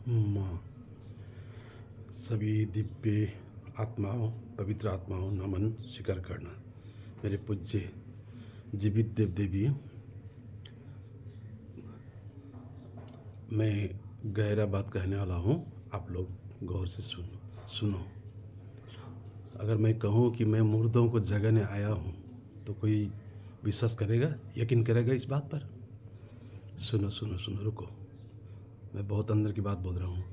माँ सभी दिव्य आत्माओं, पवित्र आत्माओं नमन स्वीकार करना। मेरे पूज्य जीवित देव देवी, मैं गहरा बात कहने वाला हूँ, आप लोग गौर से सुनो। अगर मैं कहूँ कि मैं मुर्दों को जगाने आया हूँ तो कोई विश्वास करेगा, यकीन करेगा इस बात पर? सुनो सुनो सुनो, रुको, मैं बहुत अंदर की बात बोल रहा हूँ।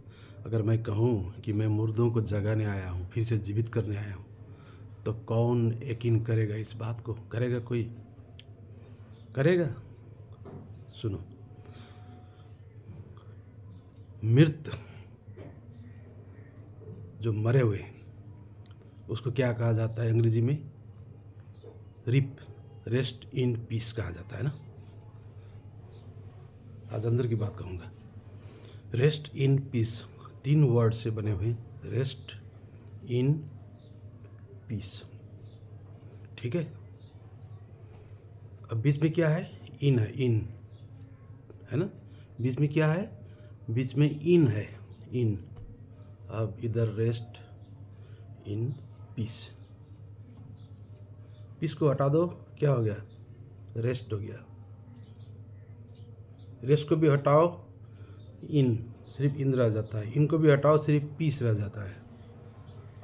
अगर मैं कहूँ कि मैं मुर्दों को जगाने आया हूँ, फिर से जीवित करने आया हूँ, तो कौन यकीन करेगा इस बात को? करेगा कोई? करेगा? सुनो, मृत जो मरे हुए उसको क्या कहा जाता है अंग्रेजी में? रिप, रेस्ट इन पीस कहा जाता है ना। आज अंदर की बात कहूँगा। रेस्ट इन पीस 3 वर्ड से बने हुए, रेस्ट इन पीस, ठीक है। अब बीच में क्या है? इन है, इन है ना। बीच में क्या है? बीच में इन है, इन। अब इधर रेस्ट इन पीस, पीस को हटा दो, क्या हो गया? रेस्ट हो गया। रेस्ट को भी हटाओ, इन, सिर्फ इन रह जाता है। इनको भी हटाओ, सिर्फ पीस रह जाता है।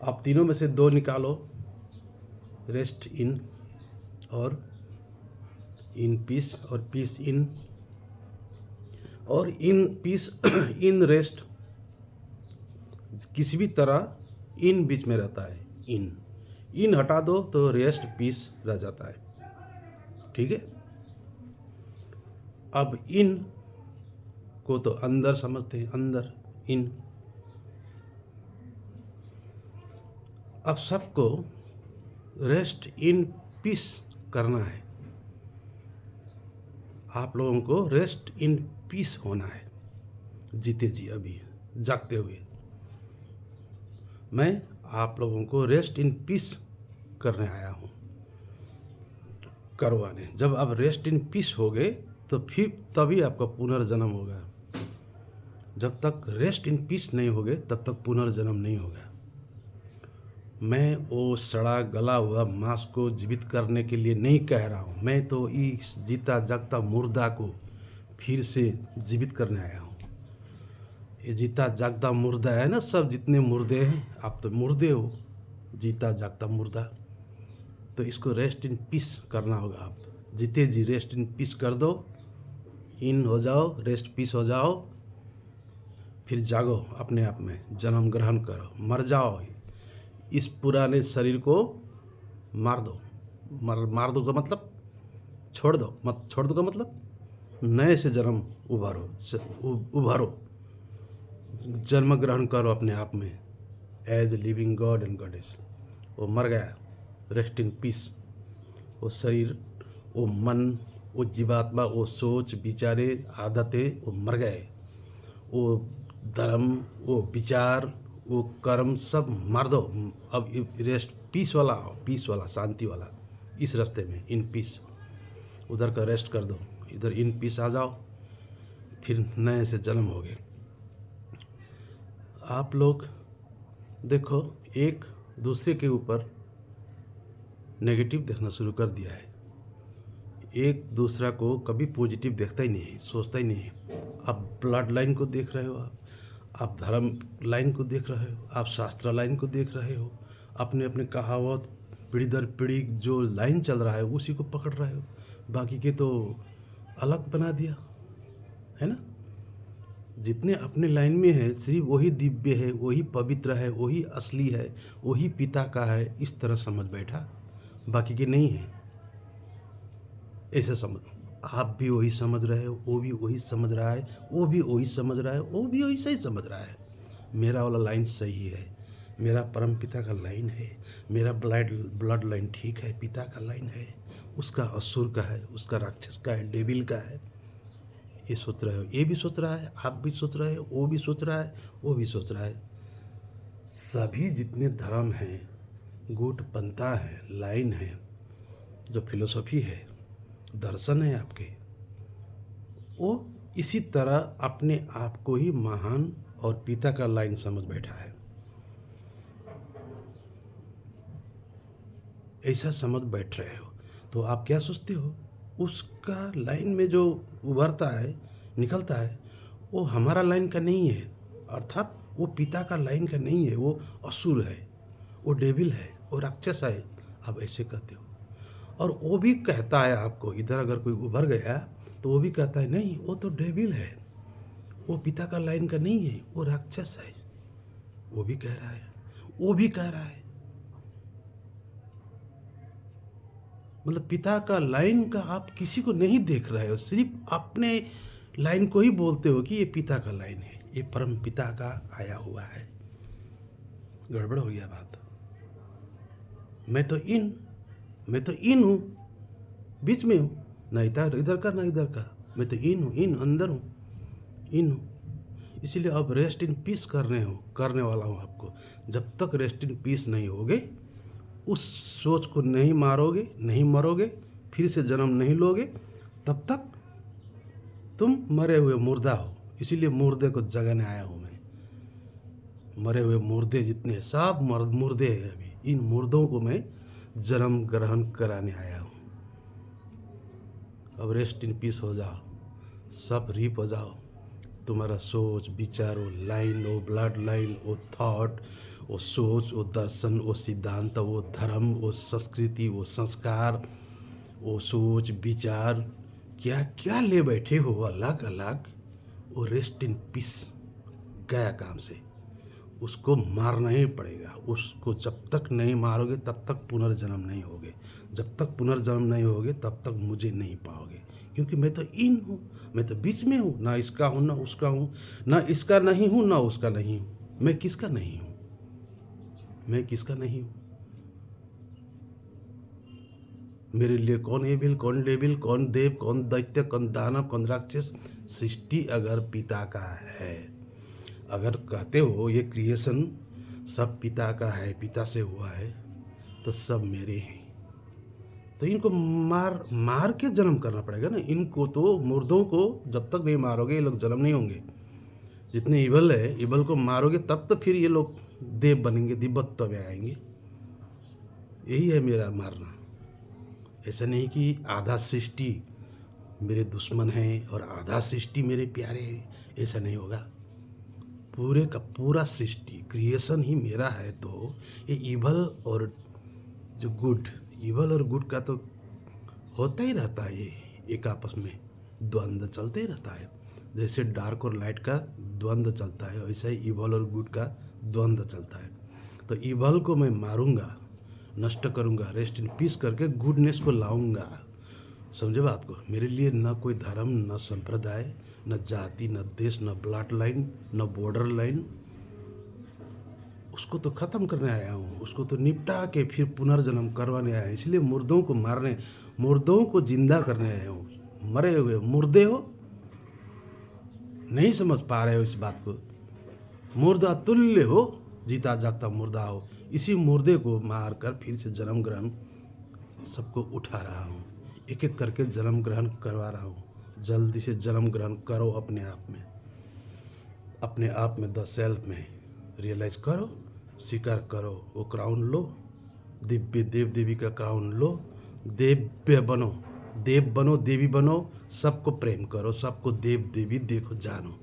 आप तीनों में से 2 निकालो, रेस्ट इन और इन पीस, और पीस इन और इन पीस इन रेस्ट, किसी भी तरह इन बीच में रहता है। इन हटा दो तो रेस्ट पीस रह जाता है, ठीक है। अब इन को तो अंदर समझते हैं, अंदर इन। अब सबको रेस्ट इन पीस करना है। आप लोगों को रेस्ट इन पीस होना है, जीते जी, अभी जागते हुए। मैं आप लोगों को रेस्ट इन पीस करने आया हूँ, करवाने। जब आप रेस्ट इन पीस हो गए तो फिर तभी आपका पुनर्जन्म होगा। जब तक रेस्ट इन पीस नहीं होगे तब तक पुनर्जन्म नहीं होगा। मैं वो सड़ा गला हुआ मांस को जीवित करने के लिए नहीं कह रहा हूँ। मैं तो इस जीता जागता मुर्दा को फिर से जीवित करने आया हूँ। ये जीता जागता मुर्दा है ना, सब जितने मुर्दे हैं, आप तो मुर्दे हो, जीता जागता मुर्दा। तो इसको रेस्ट इन पीस करना होगा। आप जीते जी रेस्ट इन पीस कर दो, इन हो जाओ, रेस्ट पीस हो जाओ, फिर जागो, अपने आप में जन्म ग्रहण करो, मर जाओ। इस पुराने शरीर को मार दो। मार दो का मतलब छोड़ दो, मत छोड़ दो का मतलब नए से जन्म उभरो, जन्म ग्रहण करो अपने आप में, as living god and goddess. वो मर गया, रेस्ट इन पीस। वो शरीर, वो मन, वो जीवात्मा, वो सोच विचारे आदतें, वो मर गए। वो धर्म, वो विचार, वो कर्म सब मार दो। अब रेस्ट पीस वाला आओ, पीस वाला, शांति वाला, इस रास्ते में इन पीस। उधर का रेस्ट कर दो, इधर इन पीस आ जाओ, फिर नए से जन्म हो गए। आप लोग देखो, एक दूसरे के ऊपर नेगेटिव देखना शुरू कर दिया है। एक दूसरा को कभी पॉजिटिव देखता ही नहीं है, सोचता ही नहीं है। आप ब्लड लाइन को देख रहे हो, आप धर्म लाइन को देख रहे हो, आप शास्त्र लाइन को देख रहे हो, अपने अपने कहावत पीढ़ी दर पीढ़ी जो लाइन चल रहा है उसी को पकड़ रहे हो। बाकी के तो अलग बना दिया है ना। जितने अपने लाइन में है सिर्फ वही दिव्य है, वही पवित्र है, वही असली है, वही पिता का है, इस तरह समझ बैठा, बाकी के नहीं है। ऐसे समझ, आप भी वही समझ रहे हो, वो भी वही समझ रहा है, वो भी वही समझ रहा है, वो भी वही सही समझ रहा है। मेरा वाला लाइन सही है, मेरा परम पिता का लाइन है, मेरा ब्लड लाइन ठीक है, पिता का लाइन है, उसका असुर का है, उसका राक्षस का है, डेविल का है। ये सोच रहे हो, ये भी सोच रहा है, आप भी सोच रहे हो, वो भी सोच रहा है, वो भी सोच रहा है। सभी जितने धर्म हैं, गुट पंथा है, लाइन है, जो फिलोसॉफी है, दर्शन है आपके, वो इसी तरह अपने आप को ही महान और पिता का लाइन समझ बैठा है। ऐसा समझ बैठ रहे हो तो आप क्या सोचते हो, उसका लाइन में जो उभरता है, निकलता है, वो हमारा लाइन का नहीं है, अर्थात वो पिता का लाइन का नहीं है, वो असुर है, वो डेविल है, वो राक्षस है, आप ऐसे कहते हो। और वो भी कहता है आपको, इधर अगर कोई उभर गया तो वो भी कहता है नहीं वो तो डेविल है, वो पिता का लाइन का नहीं है, वो राक्षस है। वो भी कह रहा है, वो भी कह रहा है। मतलब पिता का लाइन का आप किसी को नहीं देख रहे हो, सिर्फ अपने लाइन को ही बोलते हो कि ये पिता का लाइन है, ये परम पिता का आया हुआ है। गड़बड़ हो गया बात। मैं तो इन हूँ, बीच में हूँ, ना इधर इधर का ना इधर का, मैं तो इन हूँ, इन अंदर हूँ, इन हूँ। इसीलिए अब रेस्ट इन पीस करने वाला हूँ आपको। जब तक रेस्ट इन पीस नहीं होगे, उस सोच को नहीं मारोगे, नहीं मरोगे, फिर से जन्म नहीं लोगे, तब तक तुम मरे हुए मुर्दा हो। इसीलिए मुर्दे को जगाने आया हूँ मैं। मरे हुए मुर्दे जितने हैं, सब मुर्दे हैं अभी। इन मुर्दों को मैं जन्म ग्रहण कराने आया हूँ। अब रेस्ट इन पीस हो जाओ, सब रीप हो जाओ। तुम्हारा सोच, विचार, वो लाइन, वो ब्लड लाइन, वो थॉट, वो सोच, वो दर्शन, वो सिद्धांत, वो धर्म, वो संस्कृति, वो संस्कार, वो सोच विचार, क्या क्या ले बैठे हो अलग अलग, वो रेस्ट इन पीस गया काम से। उसको मारना ही पड़ेगा। उसको जब तक नहीं मारोगे तब तक पुनर्जन्म नहीं होगे। जब तक पुनर्जन्म नहीं होगे तब तक मुझे नहीं पाओगे, क्योंकि मैं तो इन हूँ, मैं तो बीच में हूँ, ना इसका हूँ ना उसका हूँ, ना इसका नहीं हूँ ना उसका नहीं हूँ। मैं किसका नहीं हूँ? मैं किसका नहीं हूँ? मेरे लिए कौन एविल, कौन डेविल, कौन देव, कौन दैत्य, कौन दानव, कौन राक्षस? सृष्टि अगर पिता का है, अगर कहते हो ये क्रिएशन सब पिता का है, पिता से हुआ है, तो सब मेरे हैं। तो इनको मार के जन्म करना पड़ेगा ना। इनको तो मुर्दों को जब तक नहीं मारोगे ये लोग जन्म नहीं होंगे। जितने इवल है, इवल को मारोगे तब तो फिर ये लोग देव बनेंगे, दिव्यत्व में आएंगे। यही है मेरा मारना। ऐसा नहीं कि आधा सृष्टि मेरे दुश्मन हैं और आधा सृष्टि मेरे प्यारे हैं, ऐसा नहीं होगा। पूरे का पूरा सृष्टि क्रिएशन ही मेरा है। तो ये इवल और जो गुड, इवल और गुड का तो होता ही रहता है, ये एक आपस में द्वंद्व चलते ही रहता है। जैसे डार्क और लाइट का द्वंद्व चलता है, वैसे ही इवल और गुड का द्वंद्व चलता है। तो इवल को मैं मारूंगा, नष्ट करूंगा, रेस्ट इन पीस करके गुडनेस को लाऊंगा। समझे बात को? मेरे लिए न कोई धर्म, न संप्रदाय, न जाति, न देश, न ब्लड लाइन, न बॉर्डर लाइन, उसको तो ख़त्म करने आया हूँ। उसको तो निपटा के फिर पुनर्जन्म करवाने आया हूँ। इसलिए मुर्दों को मारने, मुर्दों को जिंदा करने आया हूँ। मरे हुए मुर्दे हो, नहीं समझ पा रहे हो इस बात को। मुर्दा तुल्य हो, जीता जागता मुर्दा हो। इसी मुर्दे को मार कर फिर से जन्म ग्रहण सबको उठा रहा हूँ, एक एक करके जन्म ग्रहण करवा रहा हूँ। जल्दी से जन्म ग्रहण करो अपने आप में, अपने आप में, द सेल्फ में रियलाइज करो, स्वीकार करो। वो क्राउन लो, दिव्य देव देवी का क्राउन लो, देव्य बनो, देव बनो, देवी बनो, सबको प्रेम करो, सबको देव देवी देखो, जानो।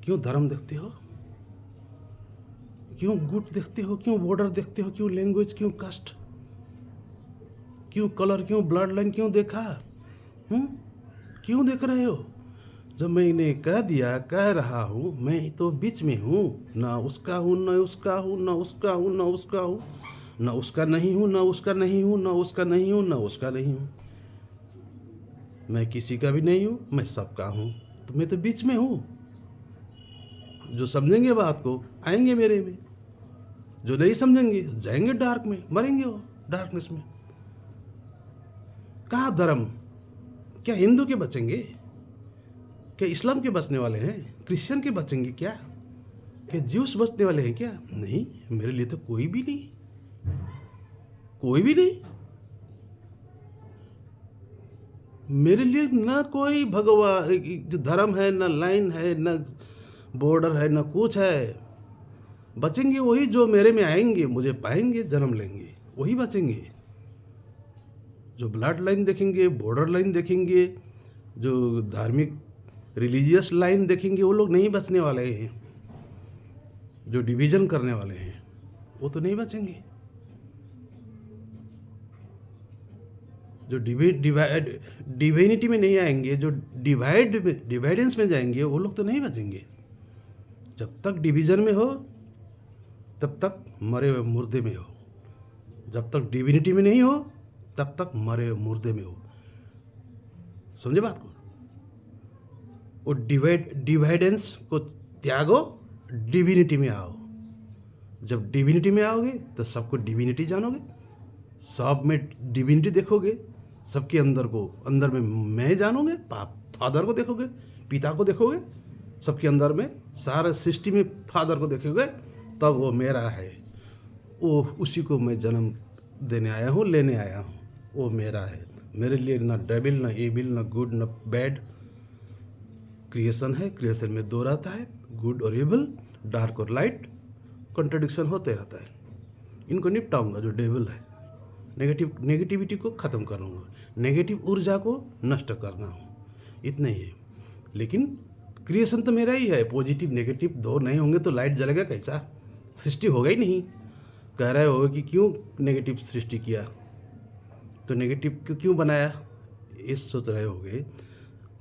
क्यों धर्म देखते हो? क्यों गुट देखते हो? क्यों बॉर्डर देखते हो? क्यों लैंग्वेज? क्यों कास्ट? क्यों कलर? क्यों ब्लड लाइन? क्यों देखा? क्यों देख रहे हो? जब मैं इन्हें कह दिया, कह रहा हूँ, मैं तो बीच में हूँ, ना उसका हूँ, ना उसका हूँ, ना उसका हूँ, ना उसका हूँ, ना उसका नहीं हूँ, ना उसका नहीं हूँ, ना उसका नहीं हूँ, ना उसका नहीं हूँ। मैं किसी का भी नहीं हूँ, मैं सबका हूँ। तो मैं तो बीच में हूँ। जो समझेंगे बात को आएंगे मेरे में, जो नहीं समझेंगे जाएंगे डार्क में, मरेंगे वो डार्कनेस में। कहाँ धर्म? क्या हिंदू के बचेंगे? क्या इस्लाम के बचने वाले हैं? क्रिश्चियन के बचेंगे क्या? क्या ज्यूस बचने वाले हैं क्या? नहीं, मेरे लिए तो कोई भी नहीं, कोई भी नहीं। मेरे लिए ना कोई भगवान जो धर्म है, ना लाइन है, ना बॉर्डर है न कुछ है। बचेंगे वही जो मेरे में आएंगे, मुझे पाएंगे, जन्म लेंगे, वही बचेंगे। जो ब्लड लाइन देखेंगे, बॉर्डर लाइन देखेंगे, जो धार्मिक रिलीजियस लाइन देखेंगे, वो लोग नहीं बचने वाले हैं। जो डिवीजन करने वाले हैं वो तो नहीं बचेंगे। जो डिवाइनिटी में नहीं आएंगे, जो डिवाइडेंस में जाएंगे, वो लोग तो नहीं बचेंगे। जब तक डिवीजन में हो तब तक मरे हुए मुर्दे में हो। जब तक डिविनिटी में नहीं हो तब तक मरे हुए मुर्दे में हो। समझे बात को? वो डिवाइडेंस को त्यागो, डिविनिटी में आओ। जब डिविनिटी में आओगे तो सबको डिविनिटी जानोगे, सब में डिविनिटी देखोगे, सबके अंदर में मैं जानोगे, फादर को देखोगे, पिता को देखोगे, सबके अंदर में सारे सृष्टि में फादर को देखोगे, तब वो मेरा है। वो उसी को मैं जन्म देने आया हूँ, लेने आया हूँ। वो मेरा है। मेरे लिए ना डेविल, ना एविल, ना गुड, ना बैड। क्रिएशन है, क्रिएशन में दो रहता है, गुड और एविल, डार्क और लाइट, कॉन्ट्रडिक्शन होते रहता है। इनको निपटाऊंगा। जो डेविल है, नेगेटिविटी को ख़त्म करूँगा, नेगेटिव ऊर्जा को नष्ट करना हो, इतना ही है। लेकिन क्रिएशन तो मेरा ही है। पॉजिटिव नेगेटिव दो नहीं होंगे तो लाइट जलेगा कैसा? सृष्टि होगा ही नहीं। कह रहे हो कि क्यों नेगेटिव सृष्टि किया, तो नेगेटिव को क्यों बनाया, ये सोच रहे होगे।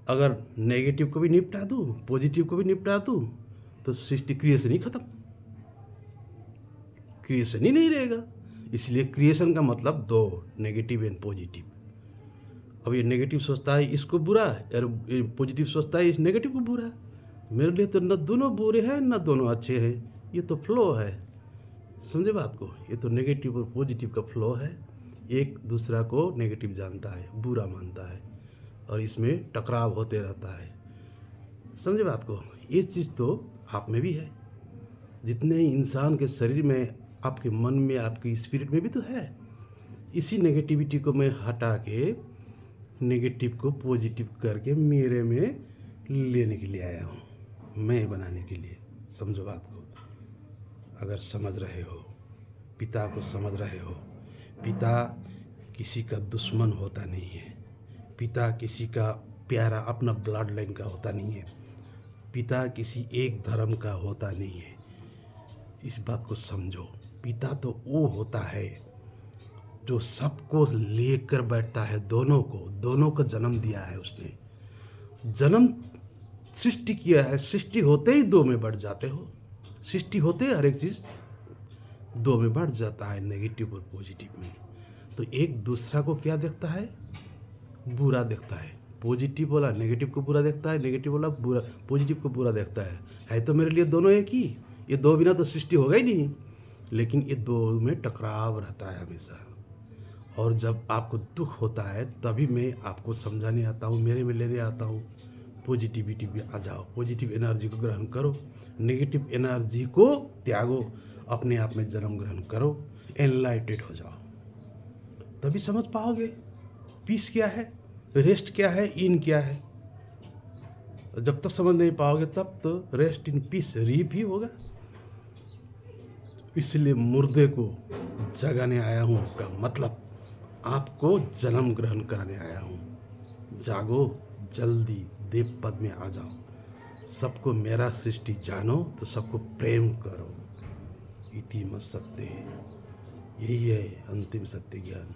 अगर नेगेटिव को भी निपटा दूँ, पॉजिटिव को भी निपटा दूँ, तो सृष्टि क्रिएशन ही खत्म, क्रिएशन ही नहीं रहेगा। इसलिए क्रिएशन का मतलब दो, नेगेटिव एंड पॉजिटिव। अब ये नेगेटिव सोचता है इसको बुरा, और पॉजिटिव सोचता है इस नेगेटिव को बुरा। मेरे लिए तो न दोनों बुरे हैं न दोनों अच्छे हैं, ये तो फ्लो है। समझे बात को? ये तो नेगेटिव और पॉजिटिव का फ्लो है। एक दूसरा को नेगेटिव जानता है, बुरा मानता है, और इसमें टकराव होते रहता है। समझे बात को? ये चीज़ तो आप में भी है। जितने ही इंसान के शरीर में, आपके मन में, आपकी स्पिरिट में भी तो है। इसी नेगेटिविटी को मैं हटा के नेगेटिव को पॉजिटिव करके मेरे में लेने के लिए आया हूँ, मैं बनाने के लिए। समझो बात को। अगर समझ रहे हो, पिता को समझ रहे हो, पिता किसी का दुश्मन होता नहीं है, पिता किसी का प्यारा अपना ब्लड लाइन का होता नहीं है, पिता किसी एक धर्म का होता नहीं है। इस बात को समझो। पिता तो वो होता है जो सबको लेकर बैठता है, दोनों को जन्म दिया है उसने। जन्म सृष्टि किया है, सृष्टि होते ही दो में बढ़ जाते हो। सृष्टि होते ही हर एक चीज़ दो में बढ़ जाता है, नेगेटिव और पॉजिटिव में। तो एक दूसरा को क्या देखता है? बुरा देखता है। पॉजिटिव वाला नेगेटिव को बुरा देखता है, नेगेटिव वाला बुरा पॉजिटिव को बुरा देखता है तो मेरे लिए दोनों एक ही। ये दो बिना तो सृष्टि होगा ही नहीं। लेकिन ये दो में टकराव रहता है हमेशा। और जब आपको दुख होता है तभी मैं आपको समझाने आता हूँ, मेरे में लेने आता हूँ। पॉजिटिविटी भी आ जाओ, पॉजिटिव एनर्जी को ग्रहण करो, नेगेटिव एनर्जी को त्यागो, अपने आप में जन्म ग्रहण करो, एनलाइटेड हो जाओ। तभी समझ पाओगे पीस क्या है, रेस्ट क्या है, इन क्या है। जब तक समझ नहीं पाओगे तब तो रेस्ट इन पीस रीप ही होगा। इसलिए मुर्दे को जगाने आया हूँ का मतलब आपको जन्म ग्रहण कराने आया हूँ। जागो, जल्दी देव पद में आ जाओ। सबको मेरा सृष्टि जानो तो सबको प्रेम करो। इति मत सत्य, यही है अंतिम सत्य ज्ञान।